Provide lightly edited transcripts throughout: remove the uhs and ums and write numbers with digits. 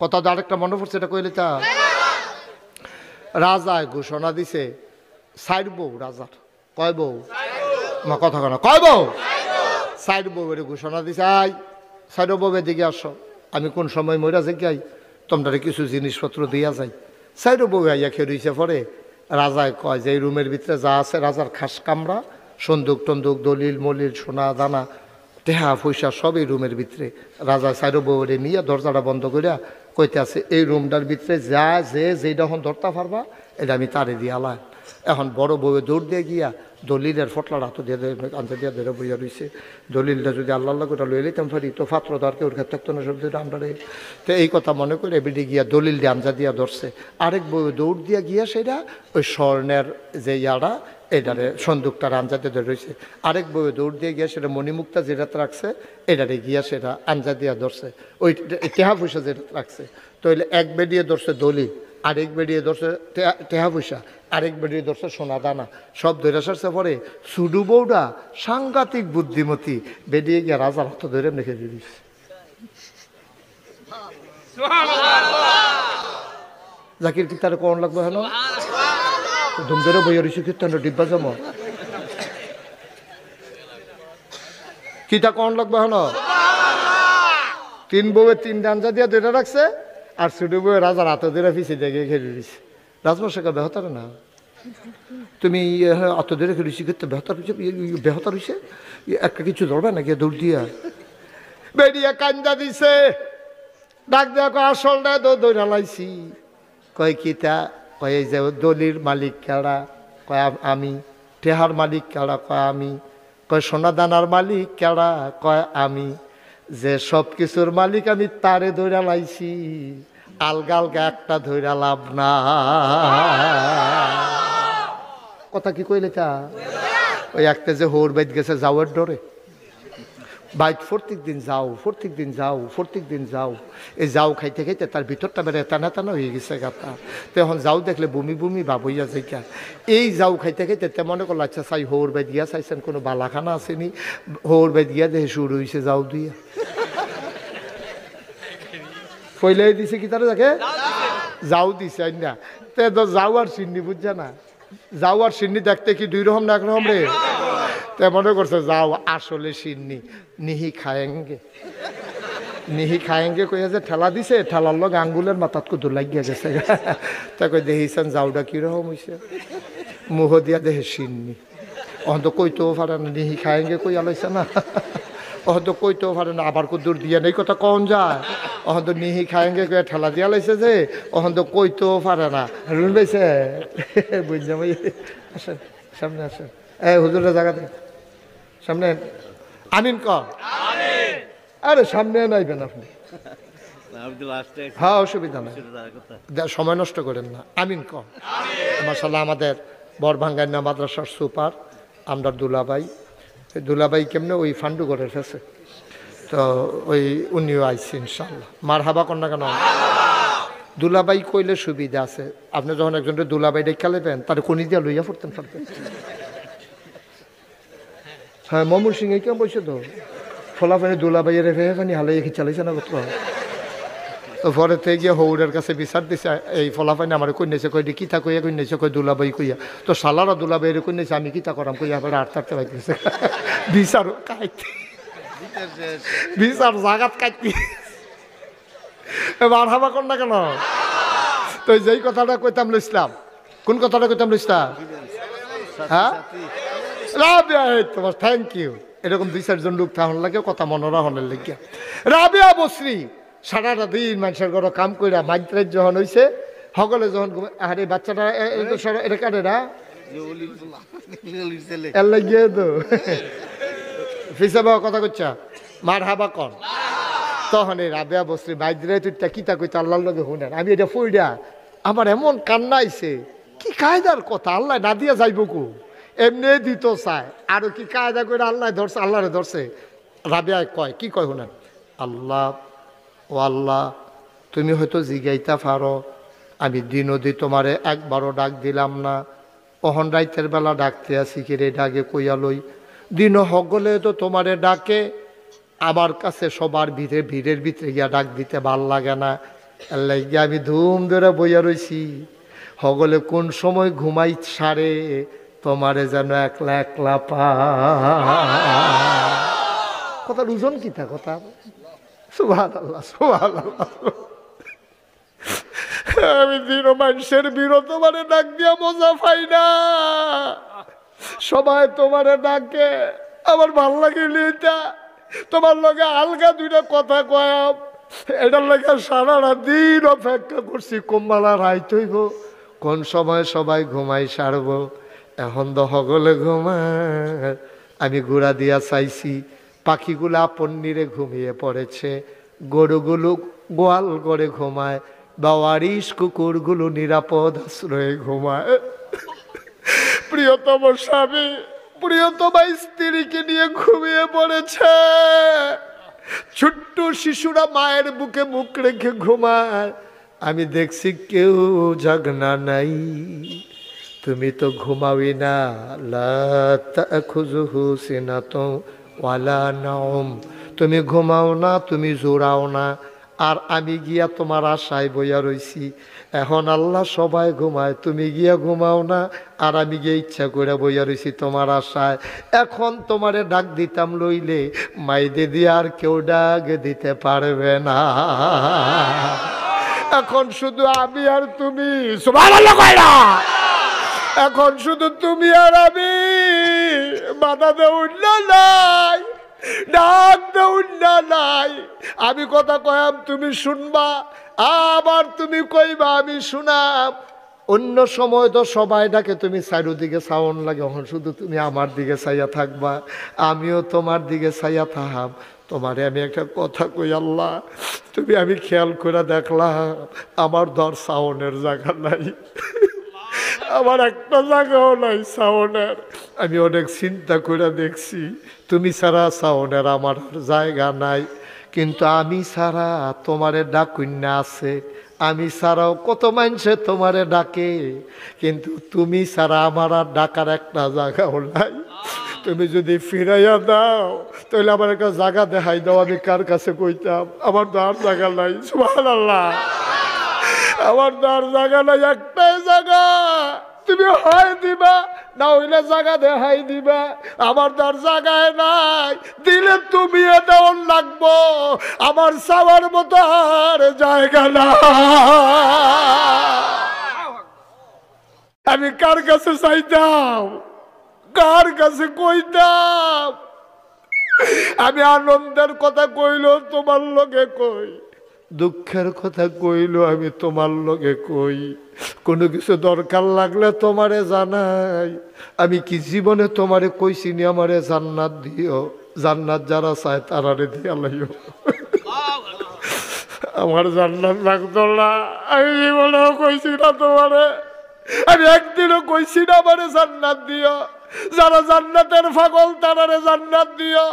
কথা তো আরেকটা মনে পড়ছে, এটা কইলে তা রাজায় ঘোষণা দিছে, সাইড বউ রাজার, কয় বউ আমার কথা কয় না, কয় বউ সাইড বউয়ের ঘোষণা দিছে, আই সাইড বউয়ের দিকে আসো, আমি কোন সময় মইরা যাই তোমরা কিছু জিনিসপত্র দিয়া যাই। সাইড বউ আইয়া খেয়ে রইছে। পরে রাজায় কয় যে এই রুমের ভিতরে যা আছে রাজার খাস কামরা, সন্দুক টন্দুক, দলিল মলিল, সোনা দানা, টেহা পয়সা সব এই রুমের ভিতরে। রাজা সাইড বউরে নিয়ে দরজাটা বন্ধ করিয়া কইতে আছে, এই রুমটার ভিতরে যা যেটা এখন ধরতে পারবা এটা আমি তারে দিয়ে আলাম। এখন বড় বউয়ে দৌড় দিয়ে গিয়া দলিলের ফটলার হাতে দিয়ে আনতে দিয়ে ধরে বইয়া রয়েছে। দলিলটা যদি আল্লাহ করে লইলে তেমন পারি তো পাত্র দরকে ওর ক্ষেত্রে থাকতো না, সব দিয়ে আমরা। তো এই কথা মনে করে বেডে গিয়া দলিল দিয়ে আমজা দিয়া ধরছে। আরেক বউয়ে দৌড় দিয়া গিয়া সেটা ওই স্বর্ণের যে ইয়ারা এটারে সন্দুকটার আঞ্জাতে ধরে রয়েছে। আরেক বউয়ে দৌড় দিয়ে গিয়া সেটা মণিমুক্তা যেটা রাখছে এটারে গিয়া সেটা আঞ্জা দিয়া ধরছে, ওই টেহা পয়সা যেটা রাখছে। তো এক বেডিয়ে ধরছে দলিল, আরেক বেডিয়ে ধরছে টেহা পয়সা, আরেক বেডিয়ে ধরছে সোনা দানা, সব ধরে সারছে। পরে সুডু বউটা সাংঘাতিক বুদ্ধিমতী, বেডিয়ে গিয়া রাজার হাত ধরে রেখে দিস। জাকির কি তার কোন লাগবে হেন ধুম ধরে বইয়া রয়েছে কীর্তন ডিব্বা জম কিটা কোন লাগবে হেন। তিন বউয়ে তিন ডাঞ্জা দিয়া ধরে রাখছে, আর ছোট বউয়ে রাজার হাতে ধরে পিছিয়ে দেখে খেলে দিছে। রাজমশাইকে বেহতার না, তুমি অত ধরে খেলেছি করতে বেহতার হয়েছে, বেহতার হয়েছে একটা কিছু ধরবে নাকি দৌড় দিয়া বেরিয়ে কান্দা দিছে। ডাক দেওয়া আসল না দৌড়া লাইছি। কয় কিতা, কয় এই যে দলির মালিক কেডা, কয় আমি। টেহার মালিক কেডা, কয় আমি। কয় সোনা দানার মালিক কেডা, কয় আমি। যে সব কিছুর মালিক আমি তারে ধইরা লাইছি, আলগা আলগা একটা ধইরা লাভ না। কথা কি কইলে তা ওই একটা যে হোর বাইত গেছে যাওয়ার ডরে, বাইক প্রত্যেক দিন যাও, প্রত্যেক দিন যাও, প্রত্যেক দিন যাও। এই যাও খাইতে খাইতে তার ভিতরটা বেড়ে টানা টানা হয়ে গেছে গাতা। তো এখন যাও দেখলে বমি বমি ভাব হইয়া যাইকা। এই যাও খাইতে খাইতে তে মনে করলো আচ্ছা চাই হোর বাইত গিয়া চাইছেন কোনো বালাখানা আসেনি, হোর বাইত গিয়া দেখে শুরু হয়েছে যাও দিয়া পইলাই দিছে কি তারা দেখে যাও দিছে না। তে তো যাও আর সিন্নি বুঝছে না, যাও আর সিন্নি দেখতে কি দুই রকম না একরকম রে। তে মনে করছে যাও আসলে সিন্নি, নিহি খায়েঙ্গে, নিহি খায়েঙ্গে কইয়া যে ঠেলা দিছে, ঠেলার লোক আঙ্গুলের মাথাত কুদুর লাগিয়া গেছে। তা কই দেখিছেন যাওটা কিরকম হয়েছে, মুহ দিয়া দেহে সিন্নি। অহন্ত কইতেও পারে না, নিহি খায়েঙ্গে কইয়া লইছে না, অহন্ত কইতেও পারে না, আবার কুদুর দিয়া নেই কথা কন যায়। অহন্ত নিহি খায়েঙ্গে কইয়া ঠেলা দিয়া লাইছে যে অহন্ত কইতেও পারে না। রুন পাইছে বুঝলাম। আসেন সামনে আসেন, এই হুজুরের জায়গাতে সামনে আমিন কর। আরে সামনে নাইবেন আপনি, হ্যাঁ অসুবিধা নাই, সময় নষ্ট করেন না। আমিন কর। মাশাআল্লাহ আমাদের বরভাঙ্গান্না মাদ্রাসার সুপার আমরা দুলাভাই, দুলাভাই কেমনে ওই ফান্ডুগড়ের ফেসে, তো ওই উনিও আইসি ইনশাল্লাহ। মার হাবা কন্যা কেন দুলাভাই কইলে সুবিধা আছে। আপনি যখন একজনের দুলাভাই ডেকা লেবেন তার কোনি দিয়া লইয়া পড়তেন পারবেন। হ্যাঁ মমুর সিংহে কেমন বসে তো ফলাফানি দুলাভাইয়ের ফেহানি হালাই কি চালাইছে না কত। তো পরে থেকে গিয়ে হৌরের কাছে বিচার দিছে, এই ফলাফানি আমার কইনেছে, কই কিতা কইয়া কইনেছে, কই দুলাভাই কইয়া। তো সালারা দুলাভাইয়ের কইনেছে, আমি কিতা করাম কইয়া আবার আর থাকতে পাইতেছে বিচার কাইতে, বিচার জাগাত কাইতে এবার হাবা কর না কেন। তো যেই কথাটা কইতাম লইছিলাম, কোন কথাটা কইতাম লইছিলাম, হ্যাঁ তোমার থ্যাংক ইউ। এরকম দুই চারজন লোক থাকুন লাগে কথা মনোরা হনের লেগে। রাবিয়া বসরি সারাটা দিন মানুষের ঘরে কাম কইরা মাইত্রাই যখন হয়েছে সকলে যখন আরে বাচ্চাটা এটা কাটেরা এর লাগিয়ে তো ফিসা বাবা কথা কচ্ছা মার হাবা কন। তখন এই রাবিয়া বসরি মাইত্রাই তুইটা কিতা কইতা আল্লাহর লগে শুনেন। আমি এটা ফইরা আমার এমন কান্না আইছে, কি কায়দার কথা, আল্লাহ না দিয়া যাইব কু, এমনি দিত চায় আরো কি কায়দা করে আল্লাহ ধরছে, আল্লাহরে ধরছে। রাবিয়া কয় কি কয় শুনেন, আল্লাহ ও আল্লাহ তুমি হয়তো জিগাইতা পারো, আমি দিনদি তোমারে একবারও ডাক দিলাম না, অহন রাইতের বেলা ডাকতে আসি কিরে ডাকে কইয়া লই, দিন হগলে তো তোমারে ডাকে, আমার কাছে সবার ভিড়ের ভিতরে গিয়া ডাক দিতে ভাল লাগে না, আল্লাহ গিয়ে আমি ধুম ধরে বইয়া রইছি, হগলে কোন সময় ঘুমাই সারে তোমারে যেন একলা একলা পা। কথা রুজন কি তা কথা, সুবহানাল্লাহ সুবহানাল্লাহ। আমি দিন মানুষের বিরো তোমারে ডাক দিয়া মজা পাই না, সবাই তোমারে ডাকে, আমার ভাল লাগে এটা তোমার লগে আলগা দুইটা কথা কয়াম, এটার লাগে সারা দিন অপেক্ষা করছি কোম্বালা রাইত হইব, কোন সময় সবাই ঘুমাই সারব। এখন তো হগলে ঘুমায়, আমি গুড়া দিয়া চাইছি, পাখিগুলো আপন নিরে ঘুমিয়ে পড়েছে, গরুগুলো গোয়াল করে ঘুমায়, বাওয়ারিশ কুকুরগুলো নিরাপদ আশ্রয়ে ঘুমায়। প্রিয়তম স্বামী প্রিয়তমা স্ত্রীকে নিয়ে ঘুমিয়ে পড়েছে, ছোট্ট শিশুরা মায়ের বুকে মুখ রেখে ঘুমায়, আমি দেখছি কেউ জাগনা নাই। তুমি তো ঘুমাওই না, লা তাখুযুহু সিনাতুন ওয়ালা নাওম, তুমি ঘুমাও না, তুমি জোড়াও না, আর আমি গিয়া তোমার আশায় বইয়া রইছি। এখন আল্লাহ সবাই ঘুমায়, তুমি গিয়া ঘুমাও না, আর আমি গিয়ে ইচ্ছা করে বইয়া রইছি তোমার আশায়। এখন তোমারে ডাক দিতাম লইলে মাইদে দিয়ে আর কেউ ডাক দিতে পারবে না, এখন শুধু আমি আর তুমি। সুবহানাল্লাহ কইরা, এখন শুধু তুমি আর আমি, বাধা দেউন না নাই, ডাক দেউন না নাই, আমি কথা কয়াম তুমি শুনবা, আবার তুমি কইবা আমি শুনাম। অন্য সময় তো সবাই ডাকে, তুমি চারিদিকে সাউন্ড লাগে, এখন শুধু তুমি আমার দিকে চাইয়া থাকবা, আমিও তোমার দিকে চাইয়া থাকাম। তোমারে আমি একটা কথা কই আল্লাহ, তুমি আমি খেয়াল করে দেখলাম আমার ধর সাউন্ডের জায়গা নাই, আমার একটা জায়গাও নাই সাউন্ডের। আমি অনেক চিন্তা করে দেখছি, তুমি ছাড়া সাউন্ডের আমার জায়গা নাই, কিন্তু আমি ছাড়া তোমারে ডাকুন্যা আছে, আমি ছাড়াও কত মানুষে তোমারে ডাকে, কিন্তু তুমি ছাড়া আমার আর ডাকার একটা জায়গাও নাই। তুমি যদি ফিরাইয়া দাও তাহলে আমার একটা জায়গা দেখাই দাও, আমি কার কাছে কইতাম, আমার তো আর জায়গা নাই। সুবহানাল্লাহ, আমার তো আর জায়গা নাই, একটাই জায়গা, তুমি হয় দিবা না হইলে জায়গা দেখাই দিবা, আমার তো আর জায়গায় নাই, দিলে তুমি দেওয়ার লাগবো, আমার চাওয়ার মতো আর জায়গা না। আমি কার কাছে চাইতাম, কার কাছে কইতাম? আমি আনন্দের কথা কইল তোমার লগে কই, দুঃখের কথা কইল আমি তোমার লগে কই, কোনো কিছু দরকার লাগলে তোমারে জানাই। আমি কি জীবনে তোমারে কইছি নি আমারে জান্নাত দিও, জান্নাত যারা চায় তারারে দিয়া লাইও। আমার জান্নাত লাগতো না, আমি জীবনেও কইছি না তোমারে, আমি একদিনও কইছি না আমারে জান্নাত দিও। যারা জান্নাতের পাগল তারারে জান্নাত দিও,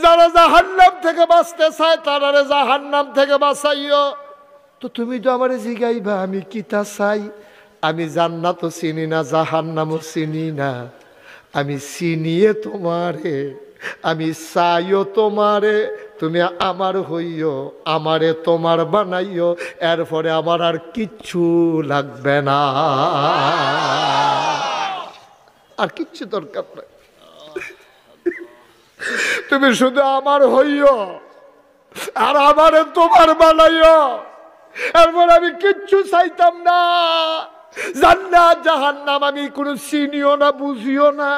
যারা জাহান্নাম থেকে বাঁচতে চায় তারারে জাহান্নাম থেকে বাঁচাইও। তো তুমি তো আমারে জিগাইবা আমি কিতা চাই, আমি জান্নাতও চিনি না জাহান্নামও চিনি না, আমি চিনিয়ে তোমারে, আমি চাইও তোমারে, তুমি আমার হইও, আমারে তোমার বানাইও, এরপরে আমার আর কিচ্ছু লাগবে না, আর কিচ্ছু দরকার নাই, তুমি শুধু আমার হইও আর আমারে তোমার বানাইও, এরপর আমি কিচ্ছু চাইতাম না। জান্নাত জাহান্নাম আমি কোনো চিনিও না বুঝিও না,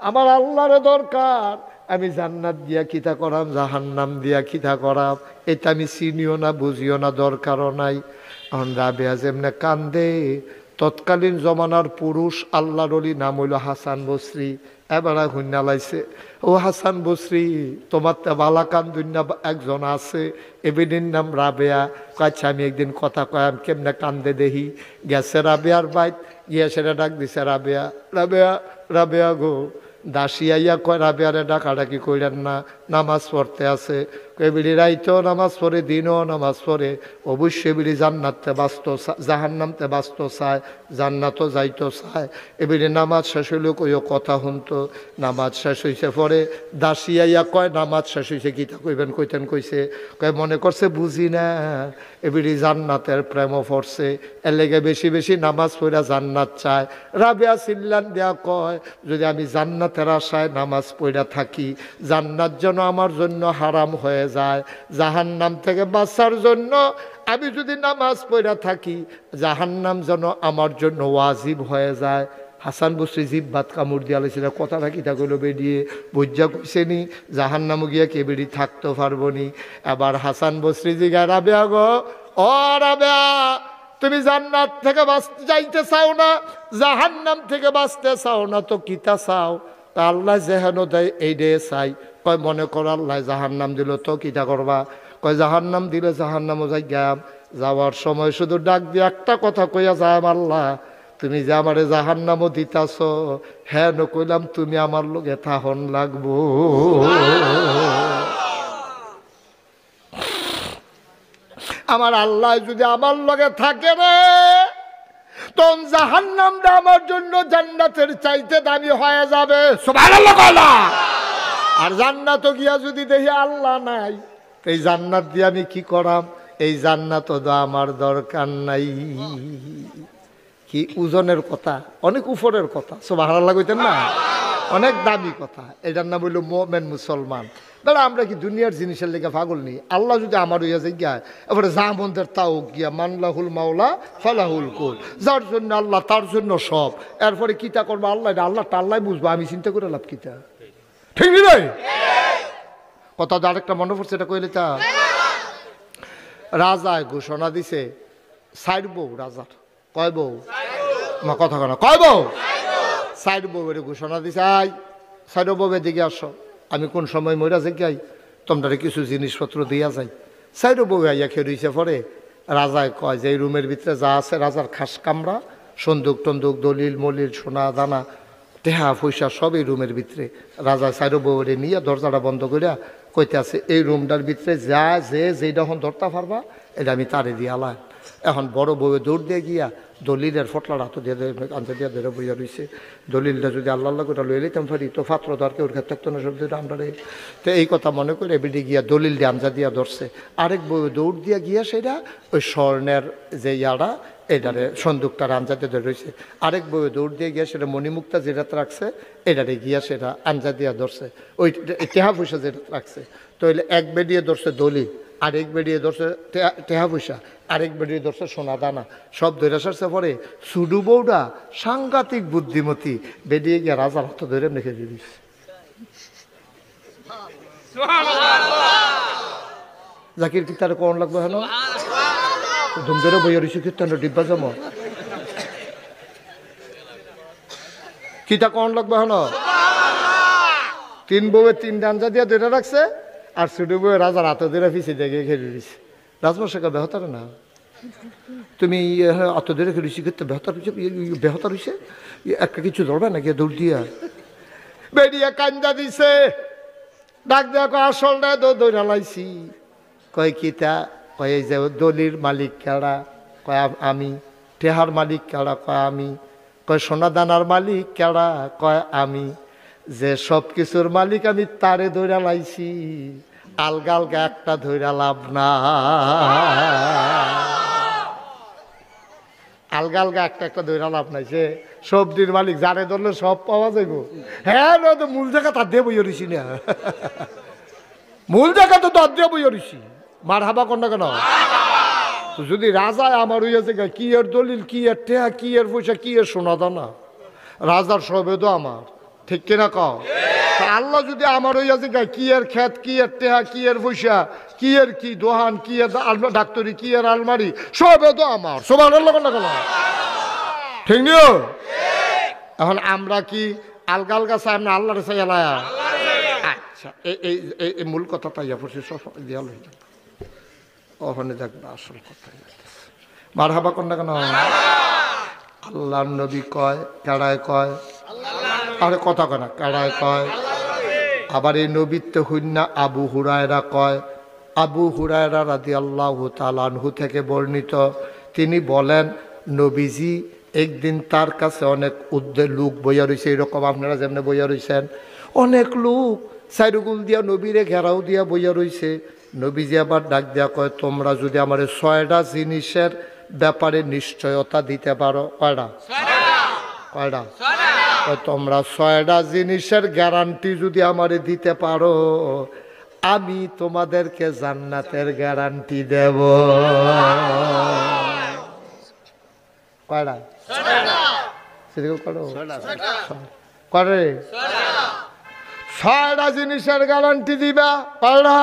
আমার আল্লাহরে দরকার, আমি জান্নাত দিয়া কিতা করাম জাহান্নাম দিয়া কিতা করাম এটা আমি চিনিও না বুঝিও না, দরকারও নাই। এখন রাবেয়া যেমনে কান্দে, তৎকালীন জমানার পুরুষ আল্লাহর ওলি নাম হইল হাসান বসরি, এবার হুন্না লাইছে, ও হাসান বসরি তোমার তো বালা কান্দুন্না একজন আছে, এবিনের নাম রাবেয়া, কাছে আমি একদিন কথা কয়াম কেমনে কান্দে দেখি, গেছে রাবেয়ার বাইত, গিয়ে সেটা ডাক দিছে রাবেয়া, রাবেয়া রাবেয়া গো, দাসিয়াইয়া কয় রাবেয়ারে ডাকাডাকি কইলেন না, নামাজ পড়তে আছে, এবিডি রাইতেও নামাজ পড়ে দিনও নামাজ পড়ে অবশ্যই এবিডি জান্নাতে বাঁচত জাহান্নামতে বাঁচত চায় জান্নাতও যাইতো চায় এবিডি নামাজ শেষ হইলেও কইও কথা শুনতো নামাজ শেষ হইছে পরে দাসিয়াইয়া কয় নামাজ শেষ হইছে গীতা কইবেন কইতেন কইছে কয় মনে করছে বুঝি না এবিডি জান্নাতের প্রেমও পড়ছে এর লেগে বেশি বেশি নামাজ পড়া জান্নাত চায় রাবিয়া সিল্লান দেয়া কয় যদি আমি জান্নাতের আশায় নামাজ পড়া থাকি জান্নাত যেন আমার জন্য হারাম হয়ে যায় জাহান্নাম থেকে বাঁচার জন্য আমি যদি নামাজ পড়া থাকি জাহান্নাম যেন আমার জন্য ওয়াজিব হয়ে যায় হাসান বসরি জিব্বাত কামড় দিয়া লেছিল কথাটা কিতা কইল বেরিয়ে বুঝা কইছে নি জাহান্নাম গিয়া কে বেরি থাকতে পারবো নি এবার হাসান বসরি জিগা রাবেয়া গো ও রাবেয়া তুমি জান্নাত থেকে বাঁচতে যাইতে চাও না জাহান্নাম থেকে বাঁচতে চাও না তো কিতা চাও তা আল্লাহ যেহেন দেয় এই ডে চাই কয় মনে করো আল্লাহ জাহান্নাম দিল তো কিতা করবা কয় জাহান্নাম দিলে জাহান্নামও যাই গেলাম যাওয়ার সময় শুধু ডাক দিয়ে একটা কথা কইয়া যাম আল্লাহ তুমি যে আমারে জাহান্নামও দিতাছ হ্যাঁ কইলাম তুমি আমার লোকে থাহন লাগবো আমার আল্লাহ যদি আমার লগে থাকে রে তখন জাহান্নামটা আমার জন্য জান্নাতের চাইতে দামি হয়ে যাবে সুবহানাল্লাহ কইলা আর জান্নাত গিয়া যদি দেখি আল্লাহ নাই এই জান্নাত দিয়ে আমি কি করাম এই জান্নাত তো আমার দরকার নাই কি ওজনের কথা অনেক উপরের কথা সুবহানাল্লাহ কইতেন না অনেক দামি কথা এটার নাম হইল মুমিন মুসলমান দাঁড়া আমরা কি দুনিয়ার জিনিসের লেগে পাগল নেই আল্লাহ যদি আমার হইয়া যাই গিয়া এবারে জামন্দের তাও গিয়া মানলাহুল মাওলা ফালাহুল কুল যার জন্য আল্লাহ তার জন্য সব এরপরে কিতা করবো আল্লাহ আল্লাহ টাল্লাই বুঝবো আমি চিন্তা করে লাভ কিতা ঠিক নেই কথা তো আরেকটা মনে পড়ছে এটা কইলে তা রাজায় ঘোষণা দিছে সাইড বউ রাজার কয় বউ মা কথা কেন কয় বউ সাইড বউয়ের ঘোষণা দিছে আই সাইড বউয়ের দিকে আসো আমি কোন সময় মরা যে গাই তোমরা কিছু জিনিসপত্র দিয়া যাই সাইড বউ আইয়া খেয়ে রইছে পরে রাজায় কয় যে এই রুমের ভিতরে যা আছে রাজার খাস কামরা সন্দুক টন্দুক দলিল মলিল সোনা দানা টেহা পয়সা সব এই রুমের ভিতরে রাজা সাইড বউরে নিয়ে দরজাটা বন্ধ করিয়া কইতে আছে এই রুমটার ভিতরে যা যেটা এখন ধরতে পারবা এটা আমি তারে দিয়ে আলাম এখন বড় বউয়ে দৌড় দিয়ে গিয়া দলিলের ফটলার হাতে দিয়ে আনতে দিয়ে ধরে বইয়া রয়েছে দলিলটা যদি আল্লাহ আল্লাহ করে লয়ে লইতাম পারি তো ফাত্র তো আর কেউ ক্ষেত্রে থাকতো না সব আমরা রে তো এই কথা মনে করে এবিডি গিয়া দলিল দিয়ে আনজা দিয়া ধরছে আরেক বউয়ে দৌড় দিয়া গিয়া সেটা ওই স্বর্ণের যে ইয়ারা এটারে সন্দুকটার আনজাতে ধরে রয়েছে আরেক বউয়ে দৌড় দিয়ে গিয়া সেটা মণিমুক্তা যেটা রাখছে এটারে গিয়া সেটা আনজা দিয়া ধরছে ওই টেহা পয়সা যেটা রাখছে তো এক বেডিয়ে ধরছে দলিল আরেক বেডিয়ে ধরছে টেহা পয়সা আরেক বেডিয়ে ধরছে সোনা দানা সব ধরে সারছে পরে সুডু বউডা সাংঘাতিক বুদ্ধিমতী বেডিয়ে গিয়া রাজার হাত ধরে রেখে দিস জাকির কি তার কোন লাগবে হেন ধুম ধরে বইয়া রয়েছে কীর্তন ডিব্বা জম কিতা কোন লাগবে হেন তিন বউয়ে তিন ডাঞ্জা দিয়া ধরে রাখছে আর ছোট বউয়ে রাজার হাতে ধরে ফিসে দেখে ঘেরে দিছে রাজমশাইকে বেহতার না তুমি অত ধরে খেলেছি করতে বেহতার হয়েছে একটা কিছু ধরবে নাকি দৌড় দিয়া বেরিয়ে কান্দা দিছে ডাক দেওয়া আসল না দৌড়া লাইছি কয় কিতা কয় এই যে দলির মালিক কেড়া কয় আমি টেহার মালিক কেড়া কয় আমি কয় সোনা দানার মালিক কেড়া কয় আমি যে সব কিছুর মালিক আমি তারে ধইরা লাইছি আলগা আলগা একটা ধইরা লাভ না আলগা আলগা একটা একটা ধইরা লাভ নাই সে সবজির মালিক যারে ধরলে সব পাওয়া যাইব হ্যাঁ তো মূল জায়গা তার দিয়ে বইয়া রইছি না মূল জায়গা তো তার দিয়ে বইয়া রইছি মার হাবা কর না কেন যদি রাজায় আমার হইয়াছে কি এর দলিল কি এর টেহা কি এর পয়সা কি এর সোনা দানা রাজার সবে তো আমার ঠিক কিনা কও আল্লাহ যদি আমার হইয়াছে কি এর ক্ষেত কি এর টেহা কি এর পয়সা কি এর কি দোহান কি এর ডাক্তারি কি এর আলমারি সবে তো আমার সবার আল্লাহ না কেন ঠিক নিও এখন আমরা কি আলগা আলগা চাই না আল্লাহরে চাই আল্লাহ আচ্ছা এই মূল কথাটা ইয়া পড়ছে সব দিয়া লই ওখানে দেখবা আসল কথা মার হাবা কর না কেন আল্লাহর নবী কয় কেড়ায় কয় আরে কথা কয় না কেড়ায় কয় আবার এই নবীত্ব হইনা আবু হুরায়রা কয় আবু হুরায়রা রাদিয়াল্লাহু তাআলা আনহু থেকে বর্ণিত, তিনি বলেন নবীজি একদিন তার কাছে অনেক লোক বইয়া রয়েছে, এরকম আপনারা যেমনি বইয়া রয়েছেন, অনেক লোক সাইরুগুল দিয়া নবীরে ঘেরাও দিয়া বইয়া রয়েছে। নবীজি আবার ডাক দিয়া কয়, তোমরা যদি আমার 6টা জিনিসের ব্যাপারে নিশ্চয়তা দিতে পারো। কয়টা? কয়টা? তোমরা 6টা জিনিসের গ্যারান্টি যদি আমারে দিতে পারো, আমি তোমাদেরকে জান্নাতের গ্যারান্টি দেব। কয়টা? করে 6টা জিনিসের গ্যারান্টি দিবা। কয়টা?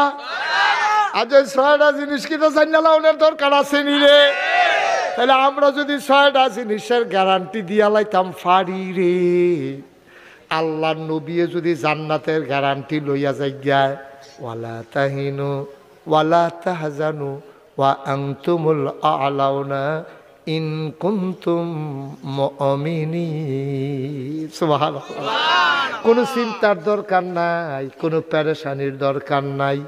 আজ 6টা জিনিস কিন্তু জান্নাতের দরকার আছে নি রে? তাহলে আমরা যদি 6টা জিনিসের গ্যারান্টি দিয়া লাইতাম ফারি রে, আল্লাহর নবী যদি জান্নাতের গ্যারান্টি লইয়া যাইয়ায়, ওয়ালা তাহিনু ওয়ালা তাহজানু ওয়া আনতুমুল আ'লাউনা ইন কুনতুম মুমিনিন। সুবহানাল্লাহ। কোনো চিন্তার দরকার নাই, কোনো পেরেশানির দরকার নাই।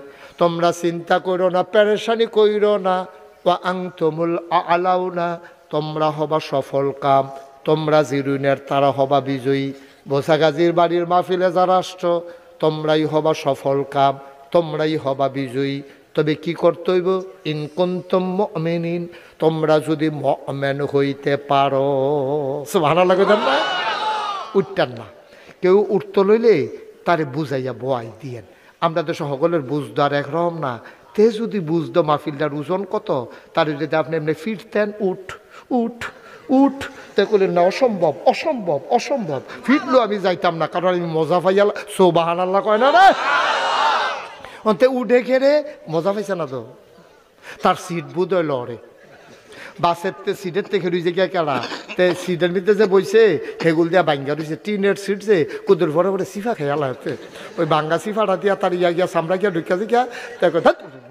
তোমরা চিন্তা করো না, পেরেশানি কইরো না। ওয়া আনতুমুল আ'লাউনা, তোমরা হবা সফল কাম, তোমরা জিরুনের তারা হবা বিজয়ী। বোসাগাজির বাড়ির মাহফিলে যারা আসছো, তোমরাই হবা সফল কাম, তোমরাই হবা বিজয়ী। তবে কি করতে হইব? ইন কুনতুম মুমিনিন, তোমরা যদি মুমিন হইতে পারো। সুবহানাল্লাহ। না উঠতেন না, কেউ উঠতে লইলে তারে বুঝাইয়া বয়াই দিয়েন। আমরা তো সকলের বুঝদার একরকম না। তে যদি বুঝতো মাহফিলটার ওজন কত, তার যদি আপনি এমনি ফিরতেন উঠ উঠ উঠ, তে করলেন না অসম্ভব অসম্ভব অসম্ভব, ফিরলেও আমি যাইতাম না, কারণ আমি মজা পাইয়াল। সুবহানাল্লাহ কয় না রে? অন্তে উঠে খেরে মজা পাইছে না তো, তার সিট বুধ হয় লড়ে বাসের সিটের থেকে রয়েছে গিয়া কেলা, তে সিটের ভিতরে যে বইছে সেগুল দিয়া বাঙ্গা রয়েছে, টিনের সিট যে কুদুর পরে পরে সিফা খেয়ালা হচ্ছে, ওই বাঙ্গা সিফাটা দিয়া তার ইয়া গিয়া সামরা গিয়া ঢুকিয়া গিয়া তাই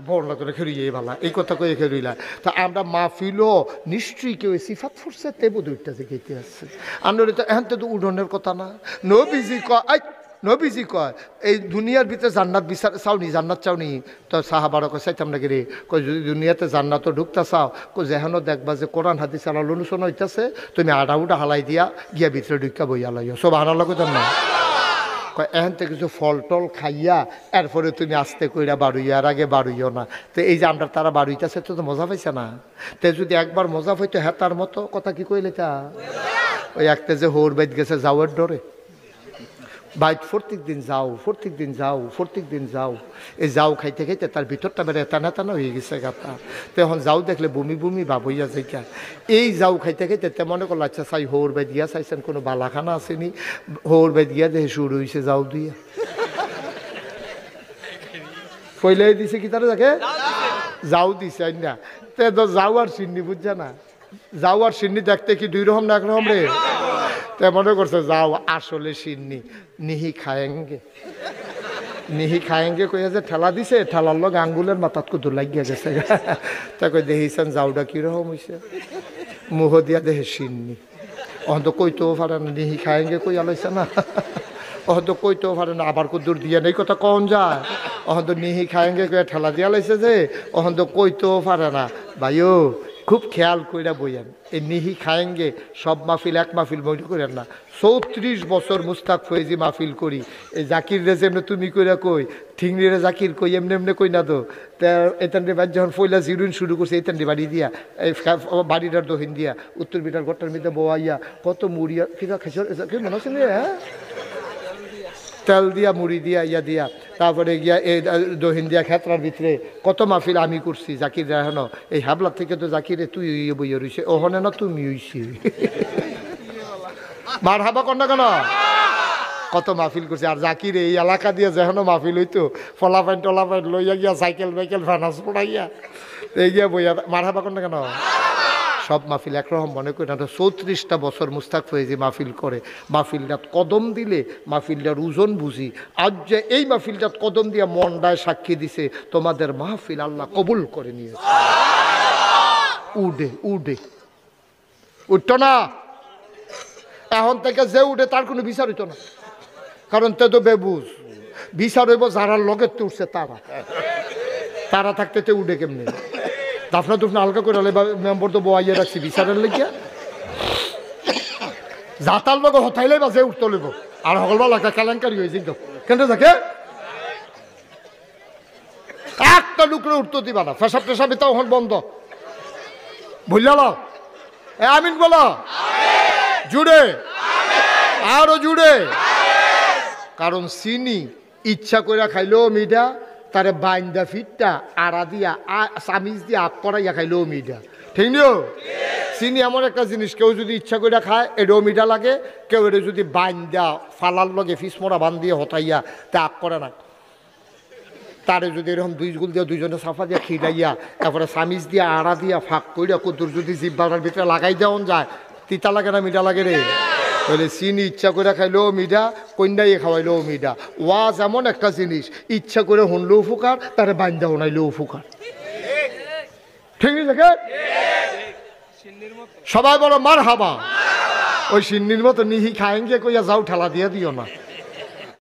বড় করে খেরিয়ে ভালা, এই কথা কয়ে খেরিলা। তা আমরা মাহফিলও নিশ্চয়ই কেউ সিফাত ফুটছে তে বোধ উঠতেছে গেতে আসছে। আমরা তো এখন তো উঠনের কথা না। নবীজি কয়, নবীজি কয় এই দুনিয়ার ভিতরে জান্নাত বিচার চাওনি, জান্নাত চাওনি? তো সাহাবারা কয় চাইতাম নাকি রে? কই যদি দুনিয়াতে জান্নাতও ঢুকতে চাও, কই যেহেন দেখবা যে কোরআন হাদিস আলাল অনুসরণ হইতেছে, তুমি আডা উডা হালাই দিয়া গিয়া ভিতরে ঢুকা বইয়া লাইও। সব হারার কইতাম না। কয় এখান থেকে কিছু ফল টল খাইয়া এরপরে তুমি আস্তে কইরা বাড়ুইয়া, আর আগে বাড়ুইও না। তো এই যে আমরা তারা বাড়ুইতেছে তো মজা পাইছে না? তে যদি একবার মজা পাইতো হ্যাঁ তার মতো কথা কি কইলে তা? ওই একটা যে হোর বাইত গেছে যাওয়ার ডরে, বাইট প্রত্যেক দিন যাও প্রত্যেক দিন যাও প্রত্যেক দিন যাও, এই যাও খাইতে খাইতে তার ভিতরটা বেড়ে টানা টানা হয়ে গেছে গাতা। তো এখন যাও দেখলে বমি বমি ভাব হইয়া যাইকা, এই যাও খাইতে খাইতে তে মনে করলো আচ্ছা চাই হৌর বাই দিয়া চাইছেন কোনো বালাখানা আসেনি, হৌর বাই দিয়া দেখে শুরু হয়েছে যাও দিয়া পইলাই দিছে কি তারা দেখে যাও দিছে না। তে তো যাও আর সিন্নি বুঝছে না, যাও আর সিন্নি দেখতে কি দুই রকম না একরকম রে? তে মনে করছে যাও আসলে সিন্নি, নিহি খায়েঙ্গে নিহি খায়েঙ্গে কইয়া যে ঠেলা দিছে, ঠেলার লোক আঙ্গুলের মাথাত কুদুর লাগিয়া গেছে। তা কই দেখিছেন যাওটা কিরকম হয়েছে, মুহ দিয়া দেহে সিন্নি। অহন্ত কইতেও পারে না, নিহি খায়েঙ্গে কইয়া লইছে না, অহন্ত কইতেও পারে না, আবার কুদুর দিয়া নেই কথা কন যায়। অহন্ত নিহি খায়েঙ্গে কইয়া ঠেলা দিয়া লাইছে যে, অহন্ত কইতেও পারে না। ভাইও খুব খেয়াল কইরা বইয়েন, এই নিহি খায়েঙ্গে সব মাহফিল এক মাহফিল মনে করেন না। 34 বছর মুস্তাক ফয়েজি মাহফিল করি, এই জাকির রে যেমনি তুমি কইরা কই, ঠিংরি রে জাকির কই এমনি এমনি কই না তো। তা এতানরে বাড়ি যখন পয়লা জিরুন শুরু করছে, এতানরে বাড়ি দিয়া এই বাড়িটার দহিন দিয়া উত্তর বিটার ঘরটার মধ্যে বোয়াইয়া কত মুড়িয়া কিনা খেয়ে মনে হচ্ছে হ্যাঁ, তেল দিয়া মুড়ি দিয়া ইয়া দিয়া, তারপরে গিয়া এই দহিন দিয়া খেতরার ভিতরে কত মাহফিল আমি করছি। জাকির হেন এই হাবলার থেকে তো জাকিরে তুই বইয়া রইছে, ওহনে না তুমি হইছি মার হাবা কর না কেন, কত মাহফিল করছে। আর জাকির এই এলাকা দিয়ে যেন মাহফিল হইতো, ফলাফাইন টলাফাইন লইয়া গিয়া সাইকেল বাইকেল ফানাস পড়াইয়া এই গিয়া বইয়া মার হাবা কর না কেন। সব মাহফিল একরকম মনে করি না। 34টা বছর মুস্তাক ফয়েজি মাহফিল করে, মাহফিলটাত কদম দিলে মাহফিলটার ওজন বুঝি। আজ যে এই মাহফিলটাত কদম দিয়ে মনটায় সাক্ষী দিছে, তোমাদের মাহফিল আল্লাহ কবুল করে নিয়েছে। উডে উডে উঠত না, এখন থেকে যে উঠে তার কোনো বিচার হইতো না, কারণ তে তো বেবুজ। বিচার হইব যারা লগের তো উঠছে তারা। তারা থাকতে তে উঠে কেমনি দাফনা তুফনা হালকা করে হলে মেম্বর তো বইয়ে রাখছি বিচারের লেগিয়া যাতার লোক হতাইলে বাজে উঠতে লইব আর সকলবার লাগা কেলেঙ্কারি হয়েছে তো কেন থাকে একটা লুকরে উঠতে দিবা না ফেসাব টেসাব এটা ওখান বন্ধ বুঝল আমিন বলো জুড়ে আরো জুড়ে কারণ চিনি ইচ্ছা করে খাইলেও মিঠা তারে বাইন্দা ফিটটা আড়া দিয়া চামিচ দিয়ে আগ করাইয়া খাইলেও মিঠা ঠিক নিও চিনি এমন একটা জিনিস কেউ যদি ইচ্ছা করে খায় এটাও মিঠা লাগে কেউ এটা যদি বাইন্দা ফালার লগে ফিসমোড়া বান দিয়ে হতাইয়া তা আগ করে না তারে যদি এরকম দুই গুল দিয়ে দুইজনে সাফা দিয়ে খিরাইয়া তারপরে চামিচ দিয়ে আড়া দিয়া ফাঁক কইরা কদ্দুর যদি জিব্বাটার ভিতরে লাগাই দেওয়া যায় তিতা লাগে না মিঠা লাগে রে বলে চিনি ইচ্ছা করে খাইলেও মিঠা কন্যাই খাওয়াইলেও মিঠা ওয়াজ এমন একটা জিনিস ইচ্ছা করে শুনলেও ফুকার তারে বাইন্দা শোনাইলেও ফুকার ঠিক আছে সবাই বলো মার হাবা ওই সিন্নির মতো নিহি খায়েঙ্গে কইয়া যাও ঠেলা দিয়ে দিও না